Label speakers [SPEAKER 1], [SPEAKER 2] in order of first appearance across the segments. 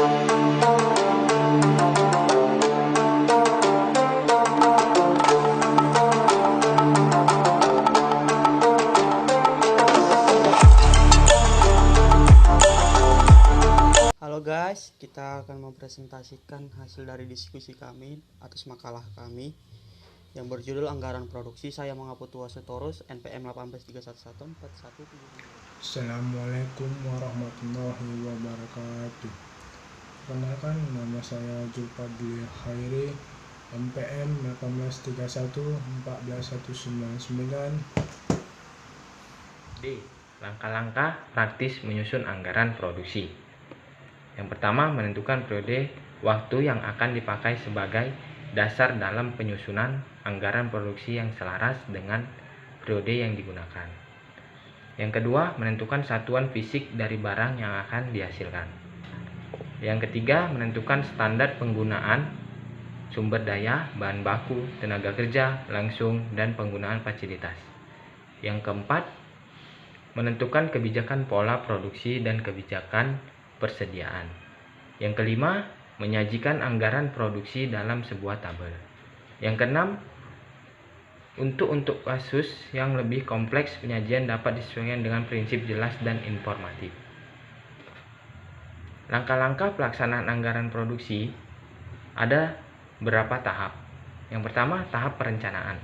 [SPEAKER 1] Halo guys, kita akan mempresentasikan hasil dari diskusi kami atas makalah kami yang berjudul Anggaran Produksi. Saya Mangaputua Setorus, NPM 183114175.
[SPEAKER 2] Assalamualaikum warahmatullahi wabarakatuh. Perkenalkan, nama saya Zulfadli Khairi, NPM 183114199.
[SPEAKER 3] D. Langkah-langkah praktis menyusun anggaran produksi. Yang pertama, menentukan periode waktu yang akan dipakai sebagai dasar dalam penyusunan anggaran produksi yang selaras dengan periode yang digunakan. Yang kedua, menentukan satuan fisik dari barang yang akan dihasilkan. Yang ketiga, menentukan standar penggunaan sumber daya, bahan baku, tenaga kerja langsung, dan penggunaan fasilitas. Yang keempat, menentukan kebijakan pola produksi dan kebijakan persediaan. Yang kelima, menyajikan anggaran produksi dalam sebuah tabel. Yang keenam, untuk kasus yang lebih kompleks, penyajian dapat disesuaikan dengan prinsip jelas dan informatif. Langkah-langkah pelaksanaan anggaran produksi ada beberapa tahap. Yang pertama, tahap perencanaan,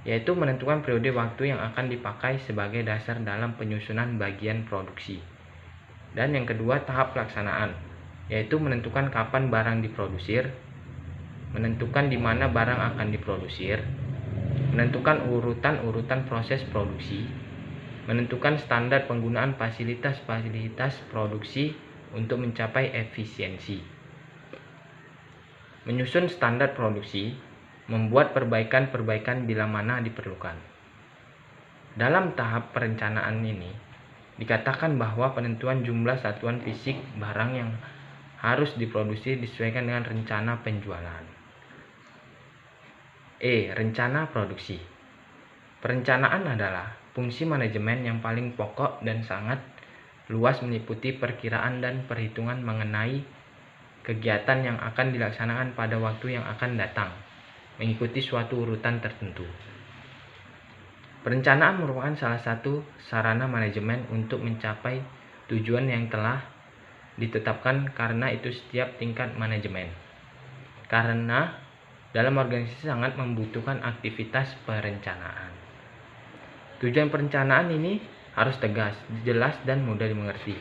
[SPEAKER 3] yaitu menentukan periode waktu yang akan dipakai sebagai dasar dalam penyusunan bagian produksi. Dan yang kedua, tahap pelaksanaan, yaitu menentukan kapan barang diproduksi, menentukan di mana barang akan diproduksi, menentukan urutan proses produksi, menentukan standar penggunaan fasilitas produksi untuk mencapai efisiensi. Menyusun standar produksi, membuat perbaikan bila mana diperlukan. Dalam tahap perencanaan ini, dikatakan bahwa penentuan jumlah satuan fisik barang yang harus diproduksi disesuaikan dengan rencana penjualan. Rencana produksi. Perencanaan adalah fungsi manajemen yang paling pokok dan sangat luas, meliputi perkiraan dan perhitungan mengenai kegiatan yang akan dilaksanakan pada waktu yang akan datang, mengikuti suatu urutan tertentu. Perencanaan merupakan salah satu sarana manajemen untuk mencapai tujuan yang telah ditetapkan, karena itu setiap tingkat manajemen. Karena dalam organisasi sangat membutuhkan aktivitas perencanaan. Tujuan perencanaan ini harus tegas, jelas, dan mudah dimengerti.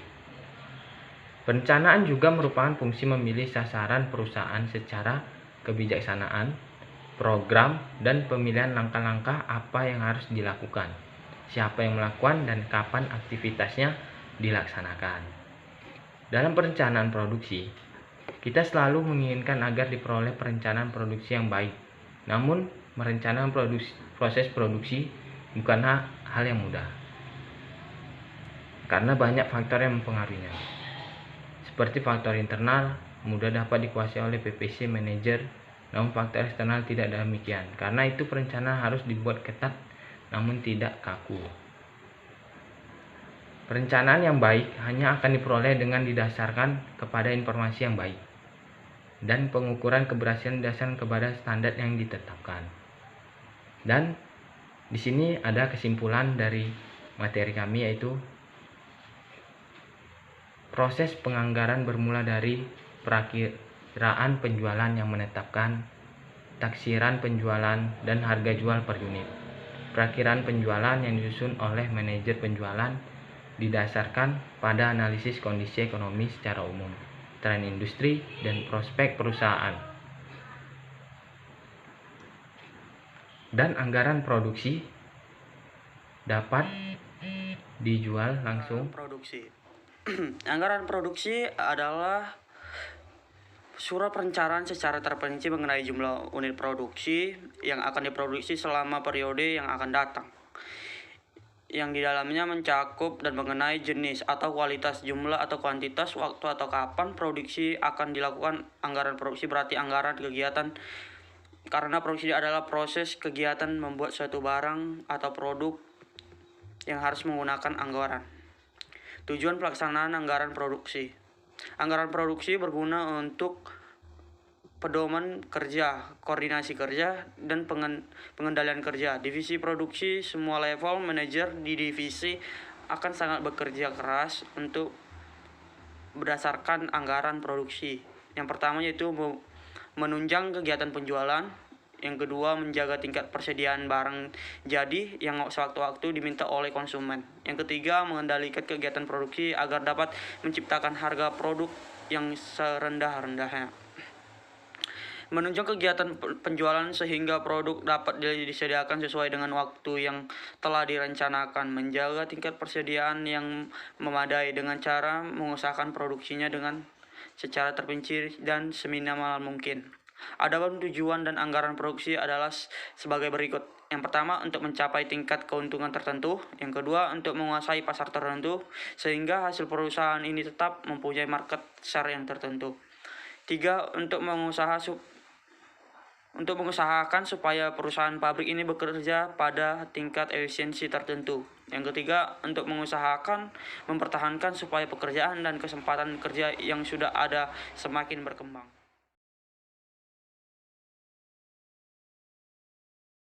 [SPEAKER 3] Perencanaan juga merupakan fungsi memilih sasaran perusahaan secara kebijaksanaan, program, dan pemilihan langkah-langkah apa yang harus dilakukan, siapa yang melakukan, dan kapan aktivitasnya dilaksanakan. Dalam perencanaan produksi, kita selalu menginginkan agar diperoleh perencanaan produksi yang baik. Namun, merencanakan proses produksi bukanlah hal yang mudah, karena banyak faktor yang mempengaruhinya. Seperti faktor internal, mudah dapat dikuasai oleh PPC manajer, namun faktor eksternal tidak demikian. Karena itu perencanaan harus dibuat ketat namun tidak kaku. Perencanaan yang baik hanya akan diperoleh dengan didasarkan kepada informasi yang baik, dan pengukuran keberhasilan didasarkan kepada standar yang ditetapkan. Dan di sini ada kesimpulan dari materi kami, yaitu proses penganggaran bermula dari perakiraan penjualan yang menetapkan taksiran penjualan dan harga jual per unit. Perakiraan penjualan yang disusun oleh manajer penjualan didasarkan pada analisis kondisi ekonomi secara umum, tren industri, dan prospek perusahaan. Dan anggaran produksi dapat dijual langsung.
[SPEAKER 1] Anggaran produksi adalah surat perencanaan secara terperinci mengenai jumlah unit produksi yang akan diproduksi selama periode yang akan datang, yang di dalamnya mencakup dan mengenai jenis atau kualitas, jumlah atau kuantitas, waktu atau kapan produksi akan dilakukan. Anggaran produksi berarti anggaran kegiatan, karena produksi adalah proses kegiatan membuat suatu barang atau produk yang harus menggunakan anggaran. Tujuan pelaksanaan anggaran produksi. Anggaran produksi berguna untuk pedoman kerja, koordinasi kerja, dan pengendalian kerja. Divisi produksi, semua level manajer di divisi akan sangat bekerja keras untuk berdasarkan anggaran produksi. Yang pertama yaitu menunjang kegiatan penjualan. Yang kedua, menjaga tingkat persediaan barang jadi yang sewaktu-waktu diminta oleh konsumen. Yang ketiga, mengendalikan kegiatan produksi agar dapat menciptakan harga produk yang serendah-rendahnya. Menunjang kegiatan penjualan sehingga produk dapat disediakan sesuai dengan waktu yang telah direncanakan. Menjaga tingkat persediaan yang memadai dengan cara mengusahakan produksinya dengan secara terperinci dan seminimal mungkin. Adapun tujuan dan anggaran produksi adalah sebagai berikut. Yang pertama, untuk mencapai tingkat keuntungan tertentu. Yang kedua, untuk menguasai pasar tertentu sehingga hasil perusahaan ini tetap mempunyai market share yang tertentu. 3. Untuk mengusahakan supaya perusahaan pabrik ini bekerja pada tingkat efisiensi tertentu. Yang ketiga, untuk mengusahakan mempertahankan supaya pekerjaan dan kesempatan kerja yang sudah ada semakin berkembang.